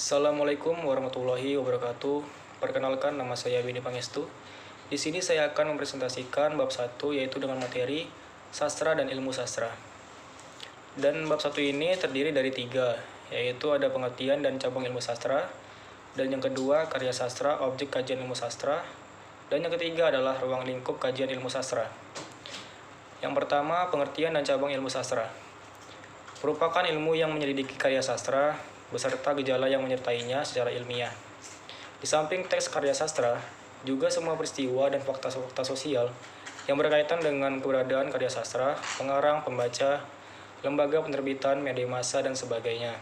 Assalamualaikum warahmatullahi wabarakatuh. Perkenalkan, nama saya Bini Pangestu. Di sini saya akan mempresentasikan bab 1, yaitu dengan materi sastra dan ilmu sastra. Dan bab 1 ini terdiri dari 3, yaitu ada pengertian dan cabang ilmu sastra, dan yang kedua karya sastra, objek kajian ilmu sastra, dan yang ketiga adalah ruang lingkup kajian ilmu sastra. Yang pertama, pengertian dan cabang ilmu sastra merupakan ilmu yang menyelidiki karya sastra beserta gejala yang menyertainya secara ilmiah. Di samping teks karya sastra, juga semua peristiwa dan fakta-fakta sosial yang berkaitan dengan keberadaan karya sastra, pengarang, pembaca, lembaga penerbitan, media massa, dan sebagainya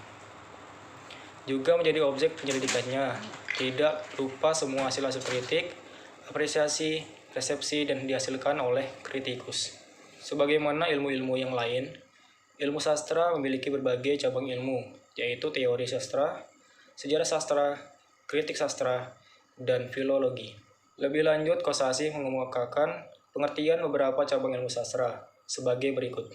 juga menjadi objek penyelidikannya. Tidak lupa semua hasil-hasil kritik, apresiasi, resepsi, dan dihasilkan oleh kritikus. Sebagaimana ilmu-ilmu yang lain, ilmu sastra memiliki berbagai cabang ilmu, yaitu teori sastra, sejarah sastra, kritik sastra, dan filologi. Lebih lanjut, Kosasih mengemukakan pengertian beberapa cabang ilmu sastra sebagai berikut.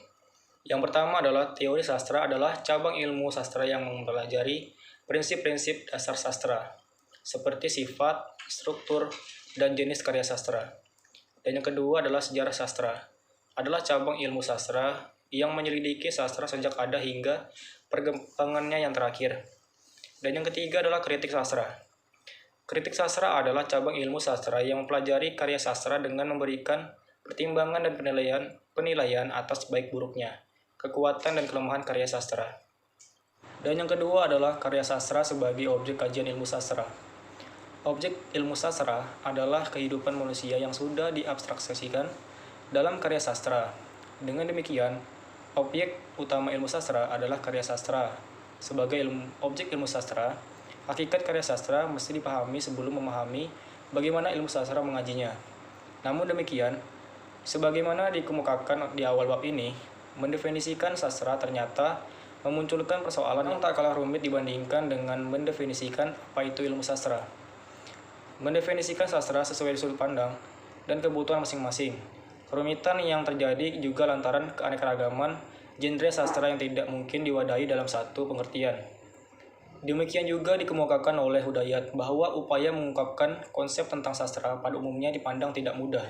Yang pertama adalah teori sastra adalah cabang ilmu sastra yang mempelajari prinsip-prinsip dasar sastra, seperti sifat, struktur, dan jenis karya sastra. Dan yang kedua adalah sejarah sastra, adalah cabang ilmu sastra yang menyelidiki sastra sejak ada hingga perkembangannya yang terakhir. Dan yang ketiga adalah kritik sastra. Kritik sastra adalah cabang ilmu sastra yang mempelajari karya sastra dengan memberikan pertimbangan dan penilaian atas baik buruknya, kekuatan dan kelemahan karya sastra. Dan yang kedua adalah karya sastra sebagai objek kajian ilmu sastra. Objek ilmu sastra adalah kehidupan manusia yang sudah diabstraksikan dalam karya sastra. Dengan demikian, objek utama ilmu sastra adalah karya sastra. Sebagai objek ilmu sastra, hakikat karya sastra mesti dipahami sebelum memahami bagaimana ilmu sastra mengajinya. Namun demikian, sebagaimana dikemukakan di awal bab ini, mendefinisikan sastra ternyata memunculkan persoalan yang tak kalah rumit dibandingkan dengan mendefinisikan apa itu ilmu sastra. Mendefinisikan sastra sesuai sudut pandang dan kebutuhan masing-masing. Kerumitan yang terjadi juga lantaran keanekaragaman genre sastra yang tidak mungkin diwadahi dalam satu pengertian. Demikian juga dikemukakan oleh Hudayat bahwa upaya mengungkapkan konsep tentang sastra pada umumnya dipandang tidak mudah.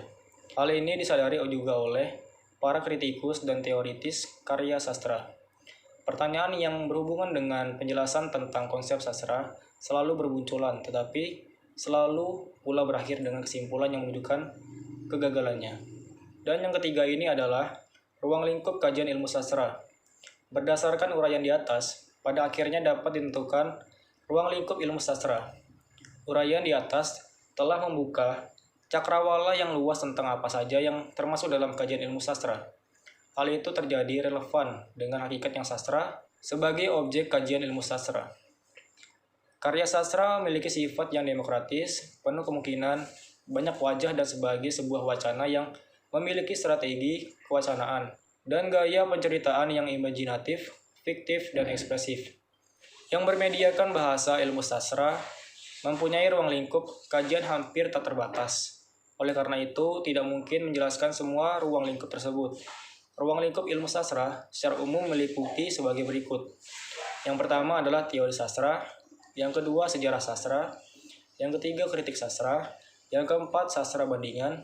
Hal ini disadari juga oleh para kritikus dan teoritis karya sastra. Pertanyaan yang berhubungan dengan penjelasan tentang konsep sastra selalu bermunculan, tetapi selalu pula berakhir dengan kesimpulan yang menunjukkan kegagalannya. Dan yang ketiga ini adalah ruang lingkup kajian ilmu sastra. Berdasarkan uraian di atas, pada akhirnya dapat ditentukan ruang lingkup ilmu sastra. Uraian di atas telah membuka cakrawala yang luas tentang apa saja yang termasuk dalam kajian ilmu sastra. Hal itu terjadi relevan dengan hakikat yang sastra sebagai objek kajian ilmu sastra. Karya sastra memiliki sifat yang demokratis, penuh kemungkinan, banyak wajah dan sebagai sebuah wacana yang memiliki strategi kewacanaan dan gaya penceritaan yang imajinatif, fiktif, dan ekspresif. Yang bermediakan bahasa ilmu sastra mempunyai ruang lingkup kajian hampir tak terbatas. Oleh karena itu, tidak mungkin menjelaskan semua ruang lingkup tersebut. Ruang lingkup ilmu sastra secara umum meliputi sebagai berikut. Yang pertama adalah teori sastra, yang kedua sejarah sastra, yang ketiga kritik sastra, yang keempat sastra bandingan,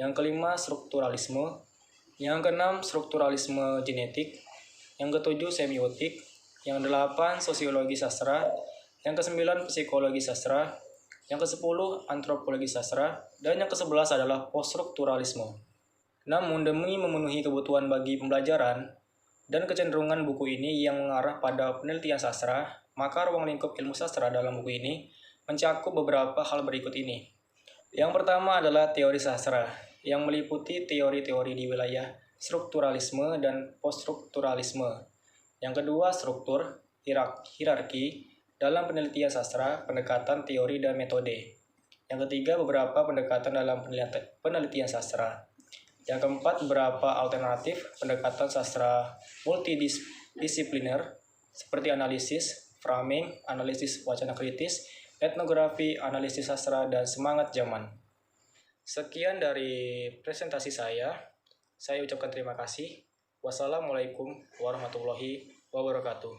yang kelima strukturalisme, yang keenam strukturalisme genetik, yang ketujuh semiotik, yang delapan sosiologi sastra, yang kesembilan psikologi sastra, yang kesepuluh antropologi sastra, dan yang kesebelas adalah poststrukturalisme. Namun demi memenuhi kebutuhan bagi pembelajaran dan kecenderungan buku ini yang mengarah pada penelitian sastra, maka ruang lingkup ilmu sastra dalam buku ini mencakup beberapa hal berikut ini. Yang pertama adalah teori sastra, yang meliputi teori-teori di wilayah strukturalisme dan poststrukturalisme. Yang kedua, struktur, hierarki dalam penelitian sastra, pendekatan teori dan metode. Yang ketiga, beberapa pendekatan dalam penelitian sastra. Yang keempat, beberapa alternatif pendekatan sastra multidisipliner seperti analisis, framing, analisis wacana kritis, etnografi, analisis sastra, dan semangat zaman. Sekian dari presentasi saya ucapkan terima kasih. Wassalamualaikum warahmatullahi wabarakatuh.